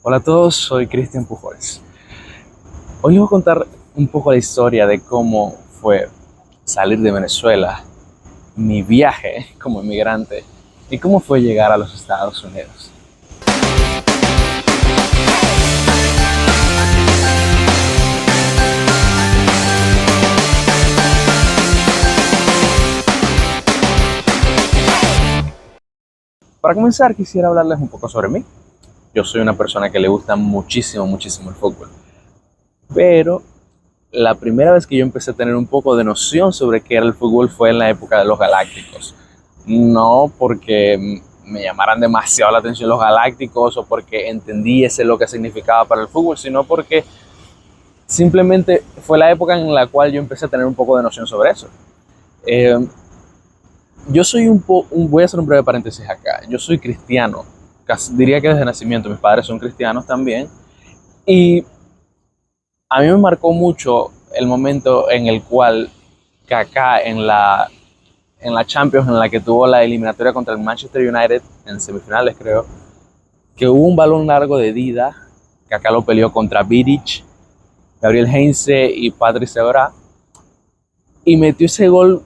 Hola a todos, soy Cristian Pujols. Hoy les voy a contar un poco la historia de cómo fue salir de Venezuela, mi viaje como inmigrante y cómo fue llegar a los Estados Unidos. Para comenzar, quisiera hablarles un poco sobre mí. Yo soy una persona que le gusta muchísimo el fútbol, pero la primera vez que yo empecé a tener un poco de noción sobre qué era el fútbol fue en la época de los Galácticos. No porque me llamaran demasiado la atención los Galácticos o porque entendiese lo que significaba para el fútbol, sino porque simplemente fue la época en la cual yo empecé a tener un poco de noción sobre eso. Eh, yo soy voy a hacer un breve paréntesis acá. Yo soy cristiano, diría que desde nacimiento. Mis padres son cristianos también. Y a mí me marcó mucho el momento en el cual Kaká en la Champions, en la que tuvo la eliminatoria contra el Manchester United, en semifinales creo, que hubo un balón largo de Dida, Kaká lo peleó contra Vidic, Gabriel Heinze y Patrice Evra, y metió ese gol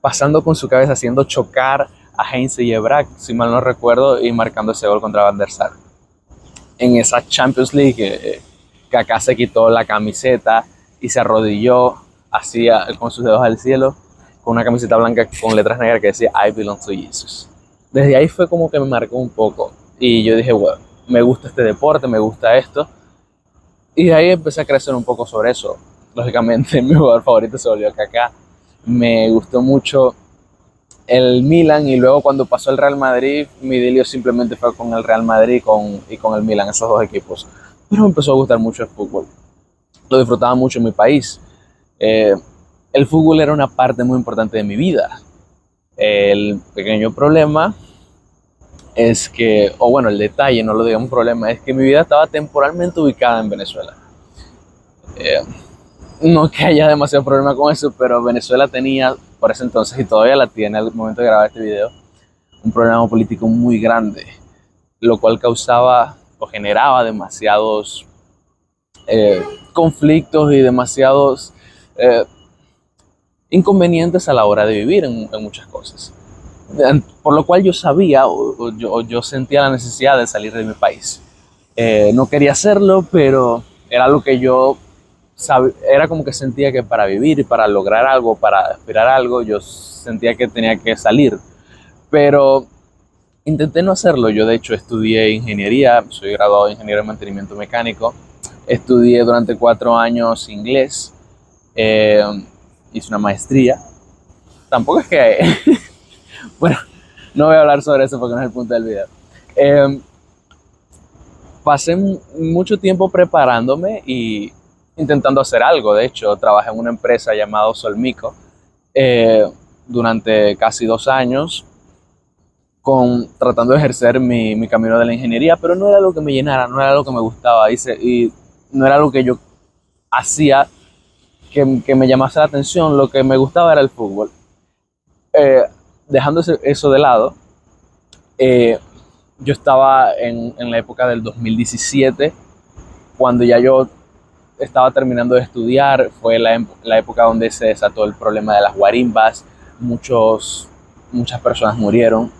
pasando con su cabeza, haciendo chocar a Heinze y Evra, si mal no recuerdo, y marcando ese gol contra Van der Sar. En esa Champions League, Kaká se quitó la camiseta y se arrodilló así con sus dedos al cielo, con una camiseta blanca con letras negras que decía I belong to Jesus. Desde ahí fue como que me marcó un poco y yo dije, bueno, me gusta este deporte, me gusta esto, y de ahí empecé a crecer un poco sobre eso. Lógicamente mi jugador favorito se volvió Kaká. Me gustó mucho el Milan, y luego cuando pasó el Real Madrid, mi idilio simplemente fue con el Real Madrid y con el Milan, esos dos equipos. Pero me empezó a gustar mucho el fútbol. Lo disfrutaba mucho en mi país. El fútbol era una parte muy importante de mi vida. El pequeño problema es que, o bueno, el detalle, no lo digamos problema, es que mi vida estaba temporalmente ubicada en Venezuela. Eh, no que haya demasiado problema con eso, pero Venezuela tenía, por ese entonces, y todavía la tiene al momento de grabar este video, un problema político muy grande, lo cual causaba o generaba demasiados conflictos y demasiados inconvenientes a la hora de vivir en muchas cosas. Por lo cual yo sabía o yo sentía la necesidad de salir de mi país. No quería hacerlo, pero era algo que yo era como que sentía que para vivir y para lograr algo, para aspirar a algo, yo sentía que tenía que salir. Pero intenté no hacerlo. Yo de hecho estudié ingeniería, soy graduado de ingeniero de mantenimiento mecánico. Estudié durante 4 años inglés, hice una maestría. Tampoco es que, bueno, no voy a hablar sobre eso porque no es el punto del video. Pasé mucho tiempo preparándome y intentando hacer algo. De hecho, trabajé en una empresa llamada Solmico durante casi 2 años, tratando de ejercer mi camino de la ingeniería, pero no era algo que me llenara, no era algo que me gustaba, y no era algo que yo hacía que me llamase la atención. Lo que me gustaba era el fútbol. Dejando eso de lado, yo estaba en la época del 2017, cuando ya yo estaba terminando de estudiar. Fue la época donde se desató el problema de las guarimbas. Muchas personas murieron.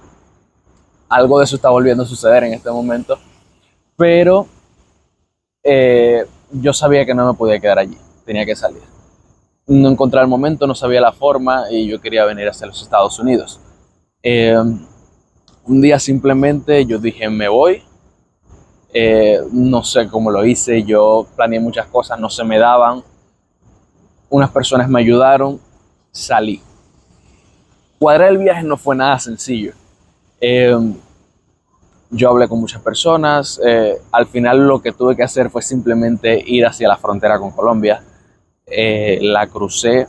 Algo de eso está volviendo a suceder en este momento, pero yo sabía que no me podía quedar allí, tenía que salir. No encontraba el momento, no sabía la forma, y yo quería venir hacia los Estados Unidos. Un día simplemente yo dije, me voy. No sé cómo lo hice, yo planeé muchas cosas, no se me daban. Unas personas me ayudaron, salí. Cuadrar el viaje no fue nada sencillo. Yo hablé con muchas personas. Al final lo que tuve que hacer fue simplemente ir hacia la frontera con Colombia. La crucé.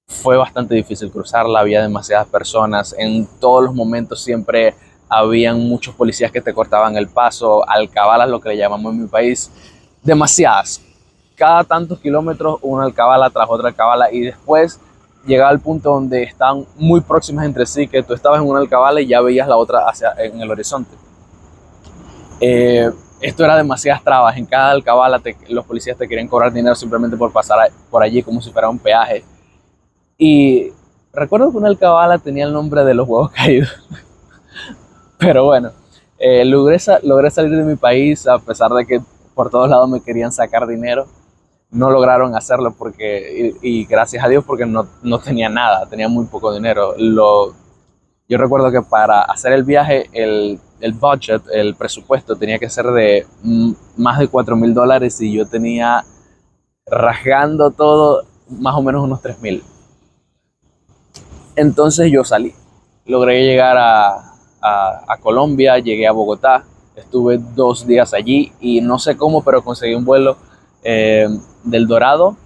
Fue bastante difícil cruzarla, había demasiadas personas. En todos los momentos siempre habían muchos policías que te cortaban el paso, alcabalas, lo que le llamamos en mi país, demasiadas. Cada tantos kilómetros, una alcabala tras otra alcabala, y después llegaba al punto donde estaban muy próximas entre sí, que tú estabas en una alcabala y ya veías la otra en el horizonte. Esto era demasiadas trabas. En cada alcabala los policías te querían cobrar dinero simplemente por pasar por allí como si fuera un peaje. Y recuerdo que una alcabala tenía el nombre de los huevos caídos. Pero bueno, logré salir de mi país a pesar de que por todos lados me querían sacar dinero. No lograron hacerlo y gracias a Dios porque no tenía nada, tenía muy poco dinero. Yo recuerdo que para hacer el viaje, el budget, el presupuesto tenía que ser de más de $4,000 y yo tenía rasgando todo más o menos unos 3,000. Entonces yo salí, logré llegar a Colombia, llegué a Bogotá, estuve 2 días allí y no sé cómo, pero conseguí un vuelo del Dorado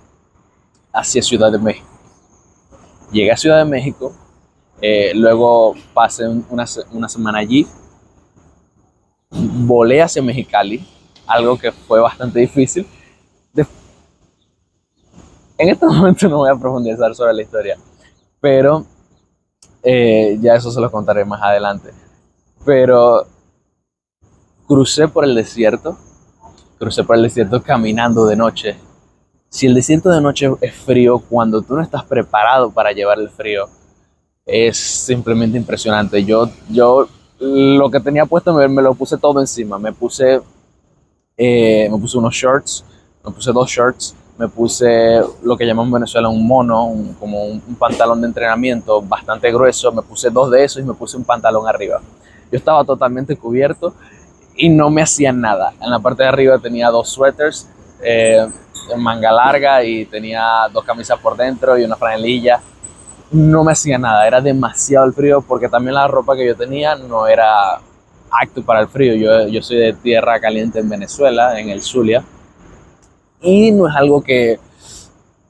hacia Ciudad de México. Llegué a Ciudad de México, luego pasé una semana allí, volé hacia Mexicali, algo que fue bastante difícil. En este momento no voy a profundizar sobre la historia, pero ya eso se lo contaré más adelante. Pero crucé por el desierto caminando de noche. Si el desierto de noche es frío, cuando tú no estás preparado para llevar el frío, es simplemente impresionante. Yo lo que tenía puesto me lo puse todo encima. Me puse unos shorts, me puse 2 shorts, me puse lo que llamamos en Venezuela un mono, como un pantalón de entrenamiento bastante grueso. Me puse 2 de esos y me puse un pantalón arriba. Yo estaba totalmente cubierto y no me hacían nada. En la parte de arriba tenía 2 suéteres en manga larga y tenía 2 camisas por dentro y una franelilla. No me hacía nada, era demasiado el frío porque también la ropa que yo tenía no era apto para el frío. Yo soy de tierra caliente en Venezuela, en el Zulia, y no es algo que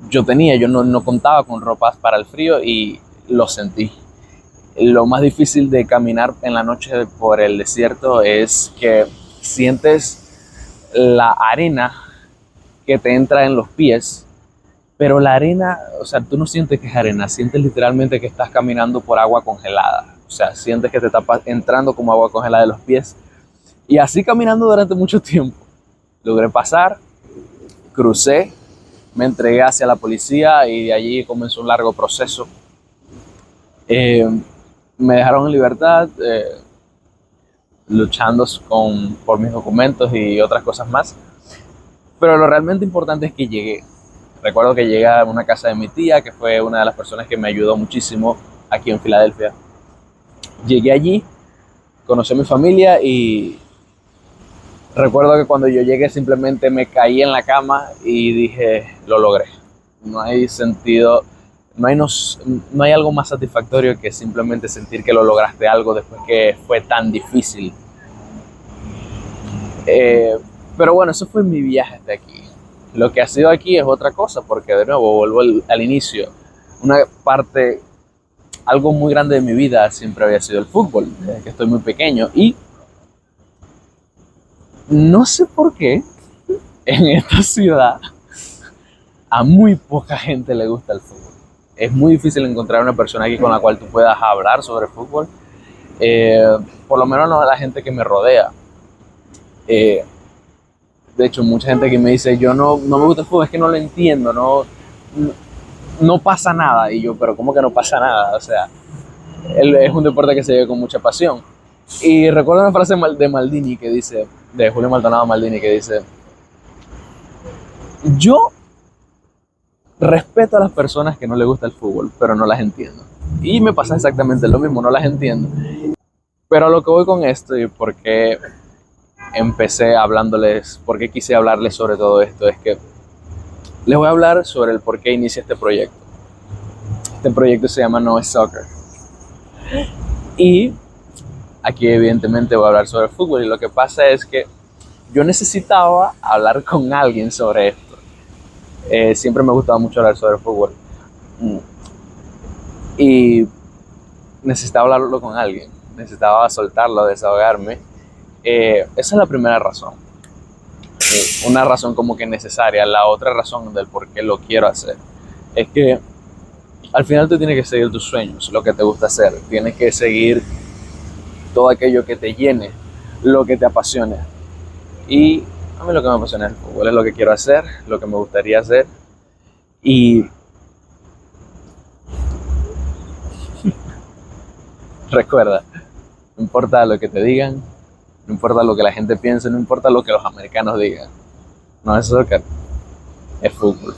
yo tenía. Yo no contaba con ropas para el frío y lo sentí. Lo más difícil de caminar en la noche por el desierto es que sientes la arena que te entra en los pies, pero la arena, o sea, tú no sientes que es arena, sientes literalmente que estás caminando por agua congelada. O sea, sientes que te está entrando como agua congelada de los pies. Y así caminando durante mucho tiempo. Logré pasar, crucé, me entregué hacia la policía y de allí comenzó un largo proceso. Me dejaron en libertad, luchando por mis documentos y otras cosas más. Pero lo realmente importante es que llegué. Recuerdo que llegué a una casa de mi tía, que fue una de las personas que me ayudó muchísimo aquí en Filadelfia. Llegué allí, conocí a mi familia y recuerdo que cuando yo llegué simplemente me caí en la cama y dije, lo logré. No hay sentido, no hay algo más satisfactorio que simplemente sentir que lo lograste algo después que fue tan difícil. Pero bueno, eso fue mi viaje hasta aquí. Lo que ha sido aquí es otra cosa, porque de nuevo vuelvo al inicio. Una parte, algo muy grande de mi vida siempre había sido el fútbol, desde que estoy muy pequeño. Y no sé por qué en esta ciudad a muy poca gente le gusta el fútbol. Es muy difícil encontrar una persona aquí con la cual tú puedas hablar sobre fútbol. Por lo menos no a la gente que me rodea. De hecho, mucha gente que me dice, yo no me gusta el fútbol, es que no lo entiendo, no pasa nada. Y yo, pero ¿cómo que no pasa nada? O sea, es un deporte que se vive con mucha pasión. Y recuerdo una frase de Maldini que dice, de Julio Maldonado Maldini, que dice, yo respeto a las personas que no les gusta el fútbol, pero no las entiendo. Y me pasa exactamente lo mismo, no las entiendo. Pero a lo que voy con esto y por qué empecé hablándoles, por qué quise hablarles sobre todo esto, es que les voy a hablar sobre el por qué inicia este proyecto. Este proyecto se llama No es Soccer. Y aquí evidentemente voy a hablar sobre el fútbol y lo que pasa es que yo necesitaba hablar con alguien sobre esto. Siempre me ha gustado mucho hablar sobre el fútbol. Y necesitaba hablarlo con alguien. Necesitaba soltarlo, desahogarme. Esa es la primera razón. Una razón como que necesaria. La otra razón del por qué lo quiero hacer es que al final tú tienes que seguir tus sueños, lo que te gusta hacer. Tienes que seguir todo aquello que te llene, lo que te apasione. Y a mí lo que me apasiona es el fútbol, es lo que quiero hacer, lo que me gustaría hacer. Y recuerda, no importa lo que te digan, no importa lo que la gente piense, no importa lo que los americanos digan. No es soccer, es fútbol.